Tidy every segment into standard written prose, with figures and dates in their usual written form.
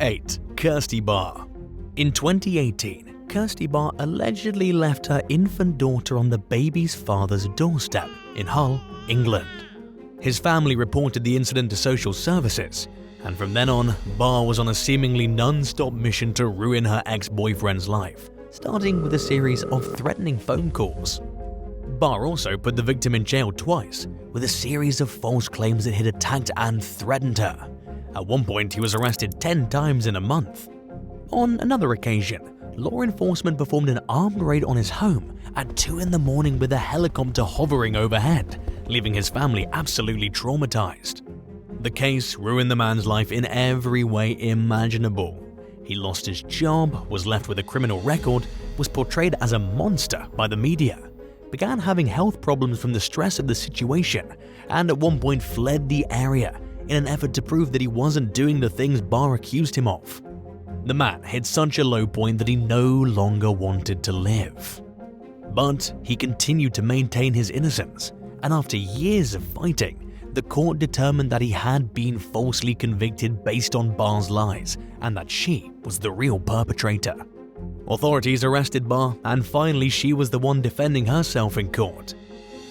8. Kirsty Barr. In 2018, Kirsty Barr allegedly left her infant daughter on the baby's father's doorstep in Hull, England. His family reported the incident to social services, and from then on, Barr was on a seemingly non-stop mission to ruin her ex-boyfriend's life, starting with a series of threatening phone calls. Barr also put the victim in jail twice, with a series of false claims that he'd attacked and threatened her. At one point, he was arrested 10 times in a month. On another occasion, law enforcement performed an armed raid on his home at 2 a.m. with a helicopter hovering overhead, leaving his family absolutely traumatized. The case ruined the man's life in every way imaginable. He lost his job, was left with a criminal record, was portrayed as a monster by the media, began having health problems from the stress of the situation, and at one point fled the area in an effort to prove that he wasn't doing the things Barr accused him of. The man hit such a low point that he no longer wanted to live. But he continued to maintain his innocence, and after years of fighting, the court determined that he had been falsely convicted based on Barr's lies and that she was the real perpetrator. Authorities arrested Barr, and finally she was the one defending herself in court.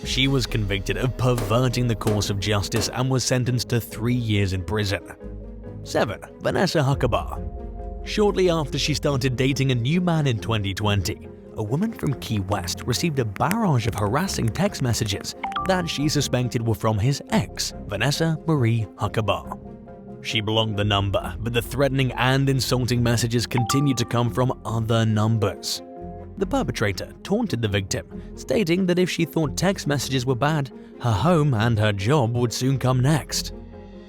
She was convicted of perverting the course of justice and was sentenced to 3 years in prison. 7. Vanessa Huckaba. Shortly after she started dating a new man in 2020, a woman from Key West received a barrage of harassing text messages that she suspected were from his ex, Vanessa Marie Huckaba. She blocked the number, but the threatening and insulting messages continued to come from other numbers. The perpetrator taunted the victim, stating that if she thought text messages were bad, her home and her job would soon come next.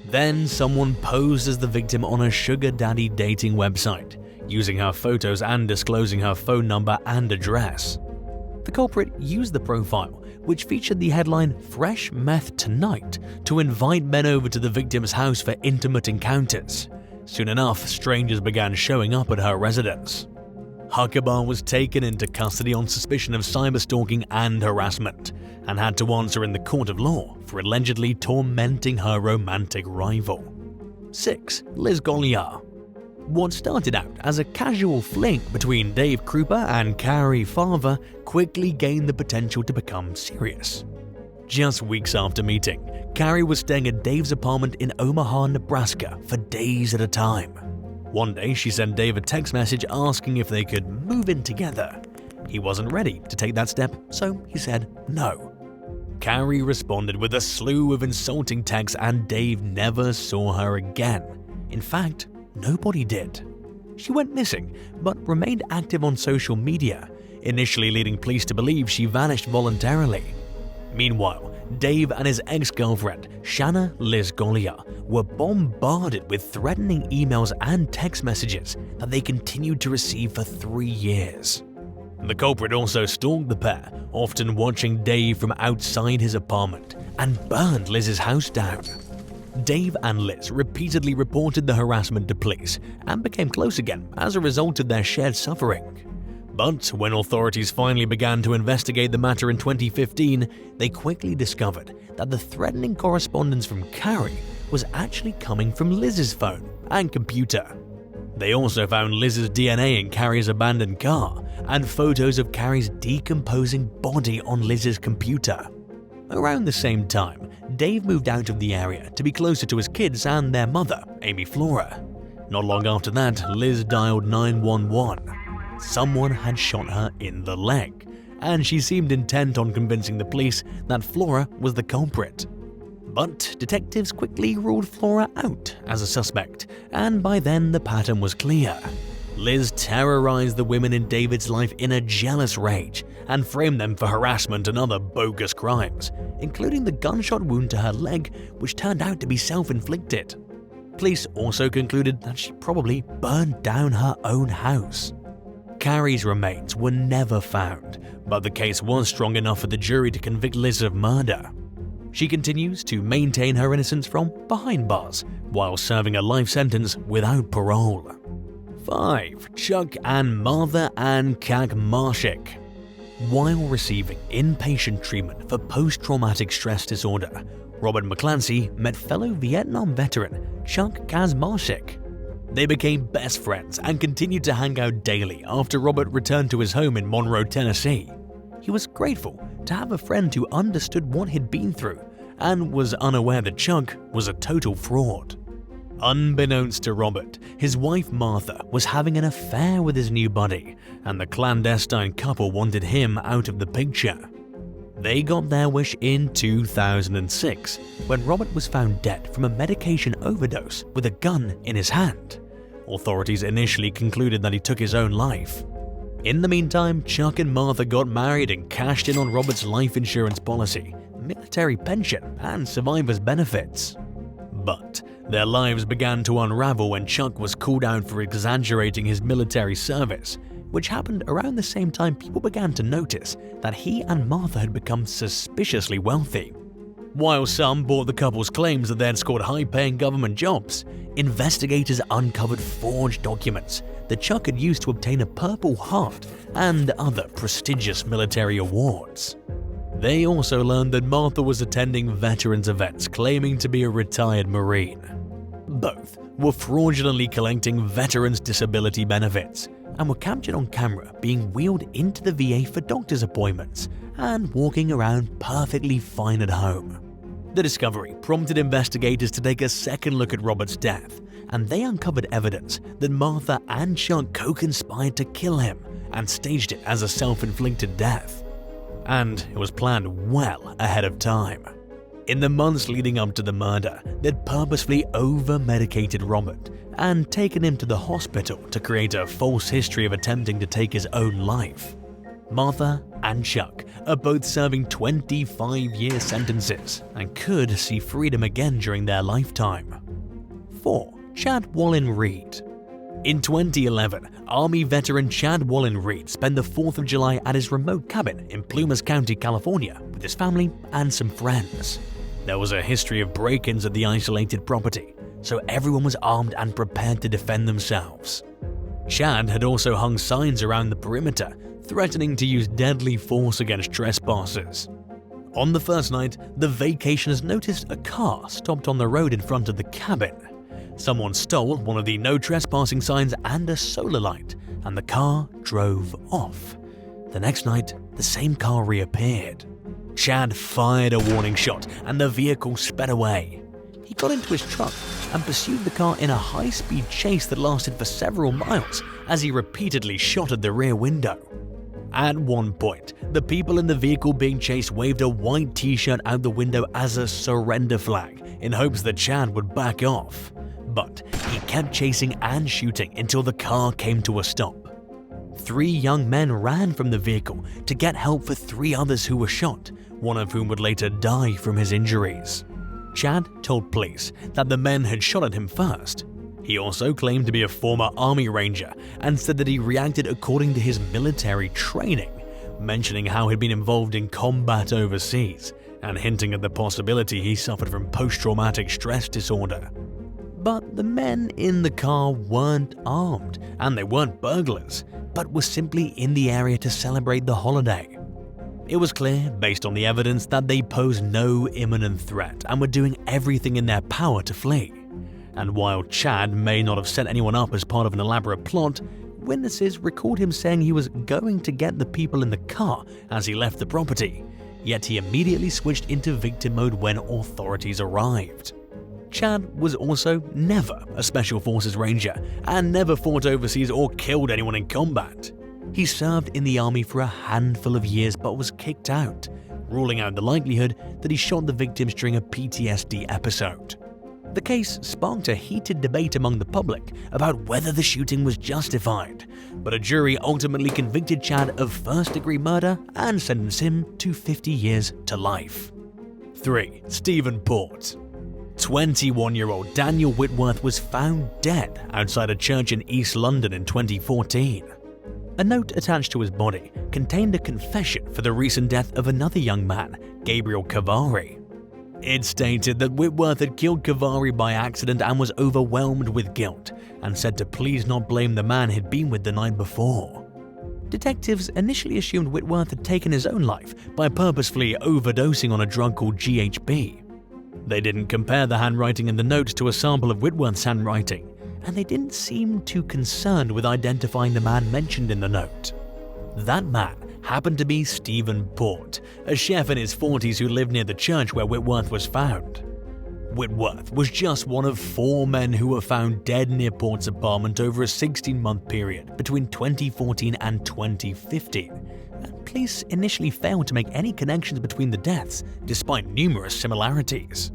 Then someone posed as the victim on a sugar daddy dating website, using her photos and disclosing her phone number and address. The culprit used the profile, which featured the headline "Fresh Meth Tonight," to invite men over to the victim's house for intimate encounters. Soon enough, strangers began showing up at her residence. Huckaba was taken into custody on suspicion of cyberstalking and harassment, and had to answer in the court of law for allegedly tormenting her romantic rival. 6. Liz Golia. What started out as a casual fling between Dave Krupa and Carrie Farver quickly gained the potential to become serious. Just weeks after meeting, Carrie was staying at Dave's apartment in Omaha, Nebraska for days at a time. One day, she sent Dave a text message asking if they could move in together. He wasn't ready to take that step, so he said no. Carrie responded with a slew of insulting texts, and Dave never saw her again. In fact, nobody did. She went missing, but remained active on social media, initially leading police to believe she vanished voluntarily. Meanwhile, Dave and his ex-girlfriend, Shanna Liz Golia, were bombarded with threatening emails and text messages that they continued to receive for 3 years. The culprit also stalked the pair, often watching Dave from outside his apartment, and burned Liz's house down. Dave and Liz repeatedly reported the harassment to police and became close again as a result of their shared suffering. But when authorities finally began to investigate the matter in 2015, they quickly discovered that the threatening correspondence from Carrie was actually coming from Liz's phone and computer. They also found Liz's DNA in Carrie's abandoned car and photos of Carrie's decomposing body on Liz's computer. Around the same time, Dave moved out of the area to be closer to his kids and their mother, Amy Flora. Not long after that, Liz dialed 911. Someone had shot her in the leg, and she seemed intent on convincing the police that Flora was the culprit. But detectives quickly ruled Flora out as a suspect, and by then the pattern was clear. Liz terrorized the women in David's life in a jealous rage and framed them for harassment and other bogus crimes, including the gunshot wound to her leg, which turned out to be self-inflicted. Police also concluded that she probably burned down her own house. Carrie's remains were never found, but the case was strong enough for the jury to convict Liz of murder. She continues to maintain her innocence from behind bars while serving a life sentence without parole. 5. Chuck and Martha Ann Kagmarshik. While receiving inpatient treatment for post-traumatic stress disorder, Robert McClancy met fellow Vietnam veteran Chuck Kazmarshik. They became best friends and continued to hang out daily after Robert returned to his home in Monroe, Tennessee. He was grateful to have a friend who understood what he'd been through and was unaware that Chuck was a total fraud. Unbeknownst to Robert, his wife Martha was having an affair with his new buddy, and the clandestine couple wanted him out of the picture. They got their wish in 2006, when Robert was found dead from a medication overdose with a gun in his hand. Authorities initially concluded that he took his own life. In the meantime, Chuck and Martha got married and cashed in on Robert's life insurance policy, military pension, and survivor's benefits. But their lives began to unravel when Chuck was called out for exaggerating his military service, which happened around the same time people began to notice that he and Martha had become suspiciously wealthy. While some bought the couple's claims that they had scored high-paying government jobs, investigators uncovered forged documents that Chuck had used to obtain a Purple Heart and other prestigious military awards. They also learned that Martha was attending veterans events claiming to be a retired Marine. Both were fraudulently collecting veterans' disability benefits and were captured on camera being wheeled into the VA for doctor's appointments and walking around perfectly fine at home. The discovery prompted investigators to take a second look at Robert's death, and they uncovered evidence that Martha and Chuck co-conspired to kill him and staged it as a self-inflicted death. And it was planned well ahead of time. In the months leading up to the murder, they'd purposefully over-medicated Robert and taken him to the hospital to create a false history of attempting to take his own life. Martha and Chuck are both serving 25-year sentences and could see freedom again during their lifetime. 4. Chad Wallen Reed. In 2011, Army veteran Chad Wallen Reed spent the 4th of July at his remote cabin in Plumas County, California, with his family and some friends. There was a history of break-ins at the isolated property, so everyone was armed and prepared to defend themselves. Chad had also hung signs around the perimeter, threatening to use deadly force against trespassers. On the first night, the vacationers noticed a car stopped on the road in front of the cabin. Someone stole one of the no trespassing signs and a solar light, and the car drove off. The next night, the same car reappeared. Chad fired a warning shot and the vehicle sped away. He got into his truck and pursued the car in a high-speed chase that lasted for several miles as he repeatedly shot at the rear window. At one point, the people in the vehicle being chased waved a white t-shirt out the window as a surrender flag in hopes that Chad would back off. But he kept chasing and shooting until the car came to a stop. 3 young men ran from the vehicle to get help for 3 others who were shot, one of whom would later die from his injuries. Chad told police that the men had shot at him first. He also claimed to be a former Army Ranger and said that he reacted according to his military training, mentioning how he'd been involved in combat overseas and hinting at the possibility he suffered from post-traumatic stress disorder. But the men in the car weren't armed, and they weren't burglars, but were simply in the area to celebrate the holiday. It was clear, based on the evidence, that they posed no imminent threat and were doing everything in their power to flee. And while Chad may not have set anyone up as part of an elaborate plot, witnesses recalled him saying he was going to get the people in the car as he left the property, yet he immediately switched into victim mode when authorities arrived. Chad was also never a Special Forces Ranger and never fought overseas or killed anyone in combat. He served in the Army for a handful of years but was kicked out, ruling out the likelihood that he shot the victims during a PTSD episode. The case sparked a heated debate among the public about whether the shooting was justified, but a jury ultimately convicted Chad of first-degree murder and sentenced him to 50 years to life. 3. Stephen Port. 21-year-old Daniel Whitworth was found dead outside a church in East London in 2014. A note attached to his body contained a confession for the recent death of another young man, Gabriel Cavari. It stated that Whitworth had killed Cavari by accident and was overwhelmed with guilt, and said to please not blame the man he'd been with the night before. Detectives initially assumed Whitworth had taken his own life by purposefully overdosing on a drug called GHB. They didn't compare the handwriting in the note to a sample of Whitworth's handwriting, and they didn't seem too concerned with identifying the man mentioned in the note. That man happened to be Stephen Port, a chef in his 40s who lived near the church where Whitworth was found. Whitworth was just one of 4 men who were found dead near Port's apartment over a 16-month period between 2014 and 2015, and police initially failed to make any connections between the deaths despite numerous similarities.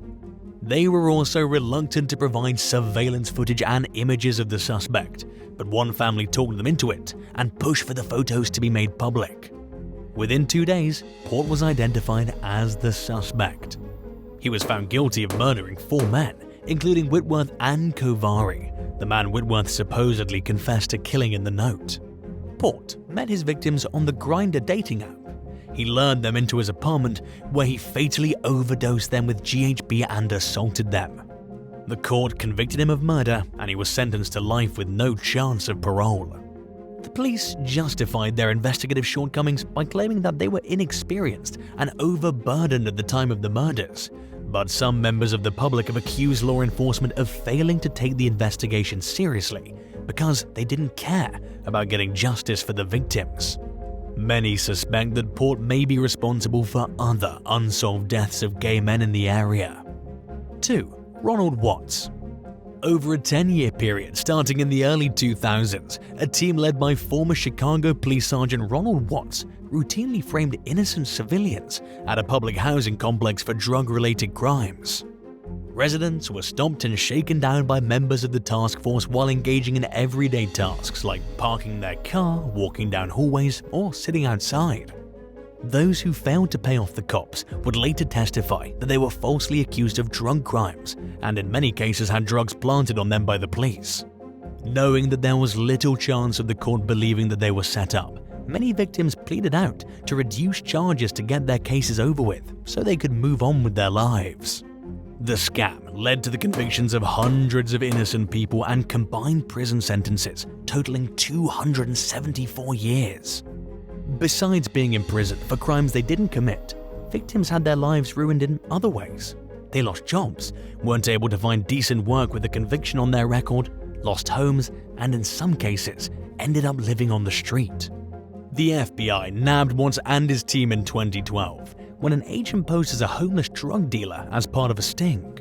They were also reluctant to provide surveillance footage and images of the suspect, but one family talked them into it and pushed for the photos to be made public. Within 2 days, Port was identified as the suspect. He was found guilty of murdering 4 men, including Whitworth and Kovari, the man Whitworth supposedly confessed to killing in the note. Port met his victims on the Grindr dating app. He lured them into his apartment where he fatally overdosed them with GHB and assaulted them. The court convicted him of murder and he was sentenced to life with no chance of parole. The police justified their investigative shortcomings by claiming that they were inexperienced and overburdened at the time of the murders, but some members of the public have accused law enforcement of failing to take the investigation seriously because they didn't care about getting justice for the victims. Many suspect that Port may be responsible for other unsolved deaths of gay men in the area. 2. Ronald Watts. Over a 10-year period starting in the early 2000s, a team led by former Chicago Police Sergeant Ronald Watts routinely framed innocent civilians at a public housing complex for drug-related crimes. Residents were stopped and shaken down by members of the task force while engaging in everyday tasks like parking their car, walking down hallways, or sitting outside. Those who failed to pay off the cops would later testify that they were falsely accused of drug crimes and in many cases had drugs planted on them by the police. Knowing that there was little chance of the court believing that they were set up, many victims pleaded out to reduce charges to get their cases over with so they could move on with their lives. The scam led to the convictions of hundreds of innocent people and combined prison sentences totaling 274 years. Besides being imprisoned for crimes they didn't commit, victims had their lives ruined in other ways. They lost jobs, weren't able to find decent work with a conviction on their record, lost homes, and in some cases, ended up living on the street. The FBI nabbed Watts and his team in 2012 when an agent posed as a homeless drug dealer as part of a sting.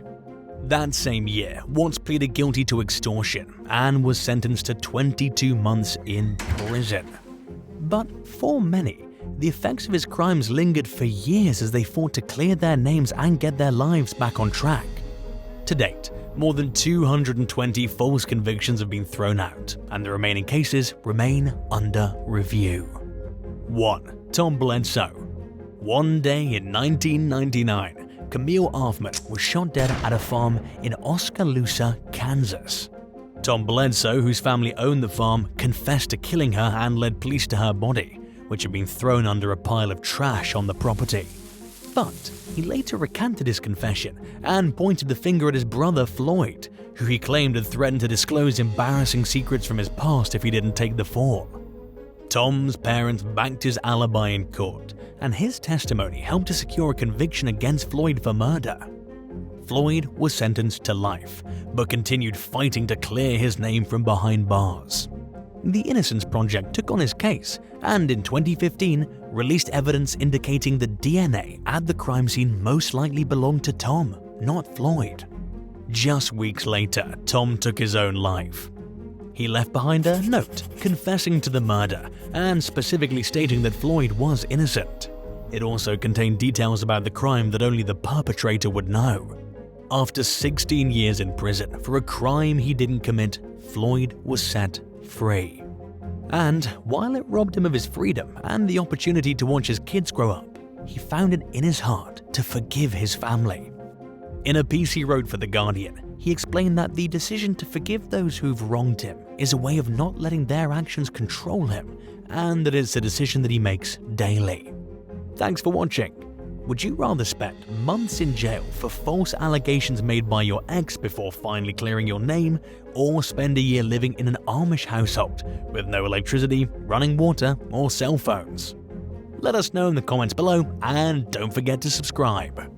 That same year, Watts pleaded guilty to extortion and was sentenced to 22 months in prison. But for many, the effects of his crimes lingered for years as they fought to clear their names and get their lives back on track. To date, more than 220 false convictions have been thrown out, and the remaining cases remain under review. 1. Tom Bledsoe. One day in 1999, Camille Arfman was shot dead at a farm in Oskaloosa, Kansas. Tom Bledsoe, whose family owned the farm, confessed to killing her and led police to her body, which had been thrown under a pile of trash on the property. But he later recanted his confession and pointed the finger at his brother Floyd, who he claimed had threatened to disclose embarrassing secrets from his past if he didn't take the fall. Tom's parents backed his alibi in court, and his testimony helped to secure a conviction against Floyd for murder. Floyd was sentenced to life, but continued fighting to clear his name from behind bars. The Innocence Project took on his case and in 2015 released evidence indicating the DNA at the crime scene most likely belonged to Tom, not Floyd. Just weeks later, Tom took his own life. He left behind a note confessing to the murder and specifically stating that Floyd was innocent. It also contained details about the crime that only the perpetrator would know. After 16 years in prison for a crime he didn't commit, Floyd was set free. And while it robbed him of his freedom and the opportunity to watch his kids grow up, he found it in his heart to forgive his family. In a piece he wrote for The Guardian, he explained that the decision to forgive those who've wronged him is a way of not letting their actions control him, and that it's a decision that he makes daily. Thanks for watching. Would you rather spend months in jail for false allegations made by your ex before finally clearing your name, or spend a year living in an Amish household with no electricity, running water, or cell phones? Let us know in the comments below, and don't forget to subscribe.